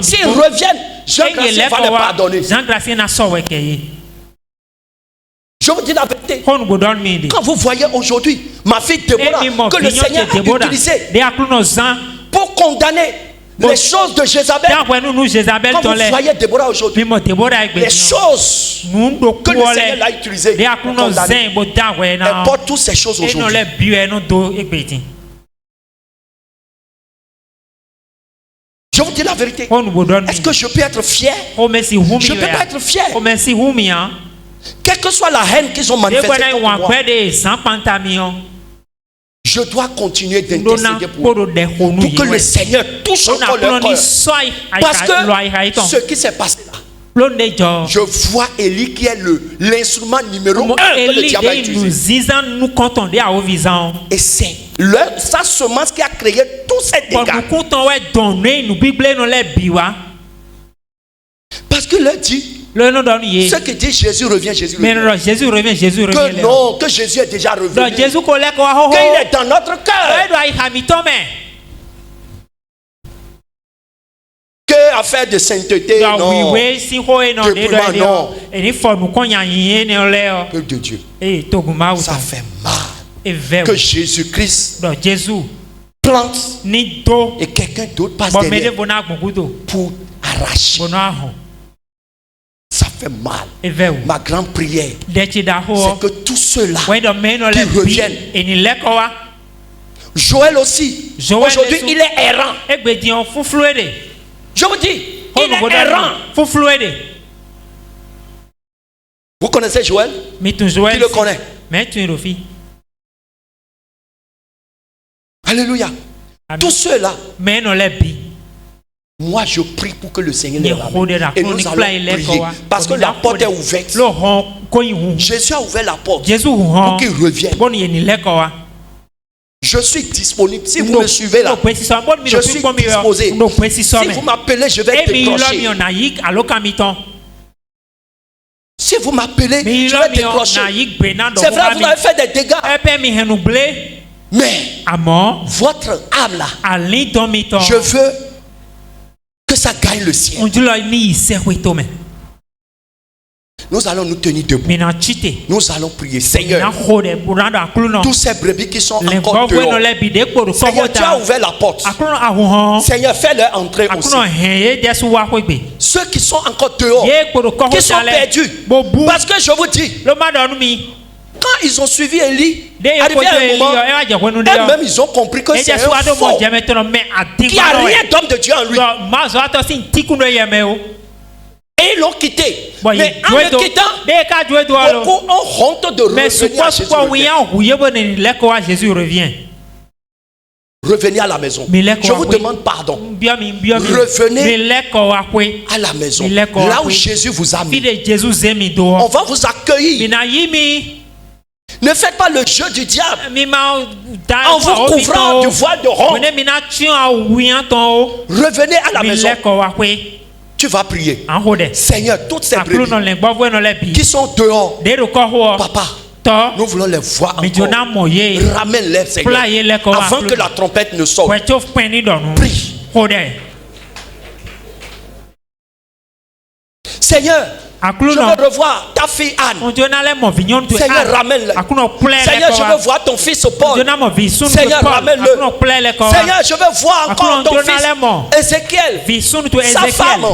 S'ils reviennent, Jean Gracien va les pardonner. Je vous dis la vérité. Quand vous voyez aujourd'hui ma fille Déborah, que le Seigneur a utilisée pour condamner les choses de Jézabel. Quand vous voyez Déborah aujourd'hui, les choses que le Seigneur a utilisées pour condamner, elle porte toutes ces choses aujourd'hui. Je vous dis la vérité. Est-ce que je peux être fier? Je ne peux pas être fier. Quelle que soit la haine qu'ils ont manifestée contre moi, je dois continuer d'intercéder pour que le Seigneur touche encore leur cœur. Parce que ce qui s'est passé là, je vois Élie qui est l'instrument numéro 1 que le diable a utilisé. Et c'est sa semence qui a créé tous ces dégâts. Parce que leur dit, ce qui dit Jésus revient, Jésus revient. Que non, que Jésus est déjà revenu. Qu'il est dans notre cœur. Que affaire de sainteté, non. Dépouillement, non. Peuple de Dieu, ça fait mal que Jésus-Christ plante et quelqu'un d'autre passe derrière pour arracher. Ça fait mal. Ma grande prière, c'est que tous ceux-là qui reviennent. Joël aussi. Aujourd'hui, il est errant. Je vous dis, il est errant. Vous connaissez Joël? Qui le connaît? Alléluia. Tous ceux-là. Moi, je prie pour que le Seigneur les ramène. Et nous allons prier. Parce que la porte est ouverte. Jésus a ouvert la porte pour qu'il revienne. Je suis disponible. Si vous me suivez là, je suis disposé. Si vous m'appelez, je vais décrocher. Si vous m'appelez, je vais décrocher. C'est vrai, vous avez fait des dégâts. Mais votre âme là, je veux que ça gagne le ciel. Nous allons nous tenir debout. Nous allons prier. Seigneur, tous ces brebis qui sont encore dehors, Seigneur, tu as ouvert la porte. Seigneur, fais-leur entrer aussi. Ceux qui sont encore dehors, qui sont perdus. Parce que je vous dis, quand ils ont suivi Élie, arrivé à un moment, eux-mêmes ils ont compris que c'est un faux, qu'il n'y a rien d'homme de Dieu en lui. Et ils l'ont quitté. Mais en le quittant, beaucoup ont honte de revenir à Jésus. Revenez à la maison. Je vous demande pardon. Revenez à la maison. Là où Jésus vous a mis. On va vous accueillir. Ne faites pas le jeu du diable en vous couvrant du voile de honte. Revenez à la maison. Tu vas prier. Seigneur, toutes ces brebis qui sont dehors, Papa, nous voulons les voir encore. Ramène-les, Seigneur, avant que la trompette ne sonne. Prie. Seigneur, je veux revoir ta fille Anne. Seigneur, ramène-le. Seigneur, je veux voir ton fils Paul. Seigneur, ramène-le. Seigneur, je veux voir encore ton fils Ézéchiel, sa femme.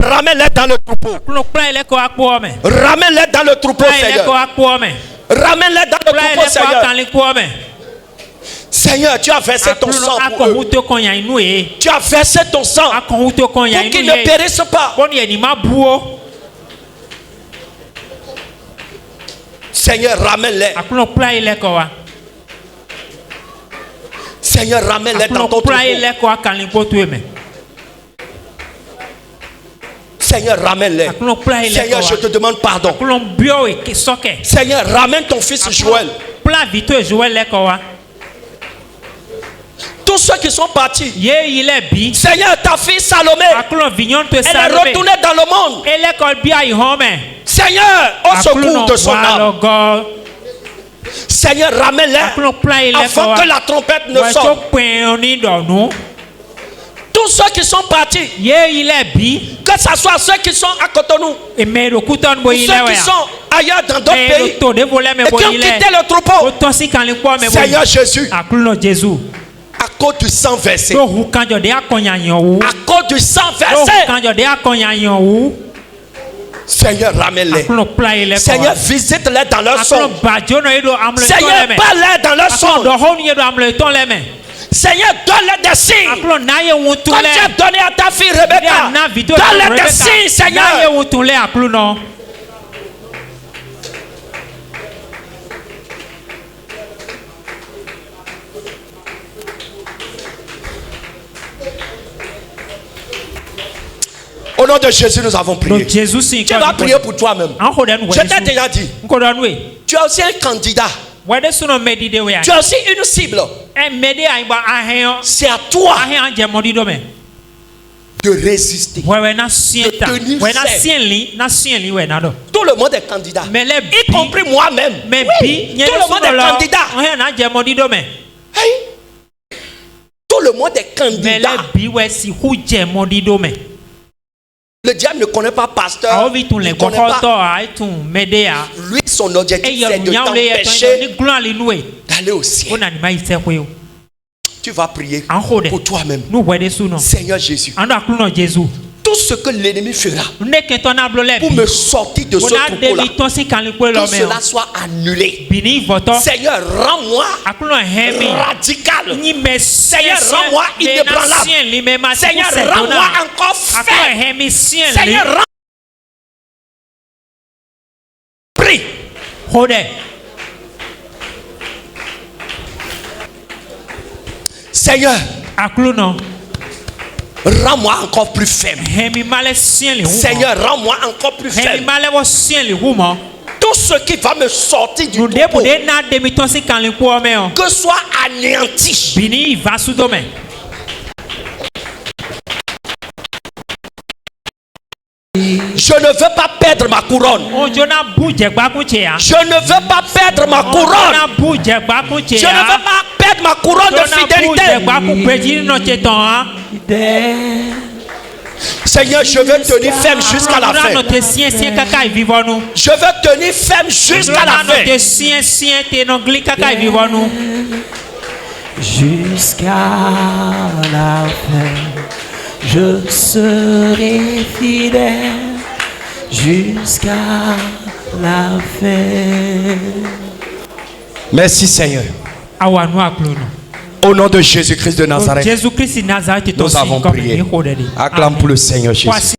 Ramène-les dans le troupeau. Ramène-les dans le troupeau, Seigneur. Ramène-les dans le troupeau, Seigneur. Seigneur, tu as versé ton sang pour eux. Tu as versé ton sang pour qu'ils ne périssent pas. Seigneur, ramène-les. Seigneur, ramène-les dans ton troupeau. Seigneur, ramène-les. Seigneur, je te demande pardon. Seigneur, ramène ton fils Joël. Tous ceux qui sont partis. Seigneur, ta fille Salomé, elle est retournée dans le monde. Seigneur, au secours de son âme. Seigneur, ramène-les afin que la trompette ne sonne. Tous ceux qui sont partis, que ce soit ceux qui sont à Cotonou, ou ceux qui sont ailleurs dans d'autres pays, et qui ont quitté le troupeau. Seigneur Jésus, à cause du sang versé, à cause du sang versé, Seigneur, ramène-les. Seigneur, visite-les dans leur sombre. Seigneur, parle-les dans leur sombre. Seigneur, donne-les des signes. Comme tu as donné à ta fille Rebecca, donne-les des signes, Seigneur. Au nom de Jésus, nous avons prié. Tu vas prier pour toi-même. Je t'ai déjà dit. Tu as aussi un candidat. Tu as aussi une cible. C'est à toi de résister, de tenir ferme. Tout le monde est candidat, y compris moi-même. Oui, tout le monde est candidat. Tout le monde est candidat. Le diable ne connaît pas pasteur, il ne connaît pas. Lui, son objectif, c'est de t'empêcher d'aller au ciel. Tu vas prier pour toi-même. Seigneur Jésus, tout ce que l'ennemi fera pour me sortir de ce troupeau-là, que cela soit annulé. Seigneur, rends-moi radical. Seigneur, rends-moi inébranlable. Seigneur, rends-moi encore ferme. Seigneur, rends-moi. Prie. Seigneur, rends-moi encore plus faible. Seigneur, rends-moi encore plus faible. Tout ce qui va me sortir du troupeau, que soit anéanti. Je ne veux pas perdre ma couronne. Je ne veux pas perdre ma couronne. Je ne veux pas perdre ma couronne de fidélité. Seigneur, je veux tenir ferme jusqu'à la fin. Je veux tenir ferme jusqu'à la fin. Jusqu'à la fin, je serai fidèle jusqu'à la fin. Merci Seigneur. Au nom de Jésus-Christ de Nazareth, nous avons prié. Acclame pour le Seigneur Jésus.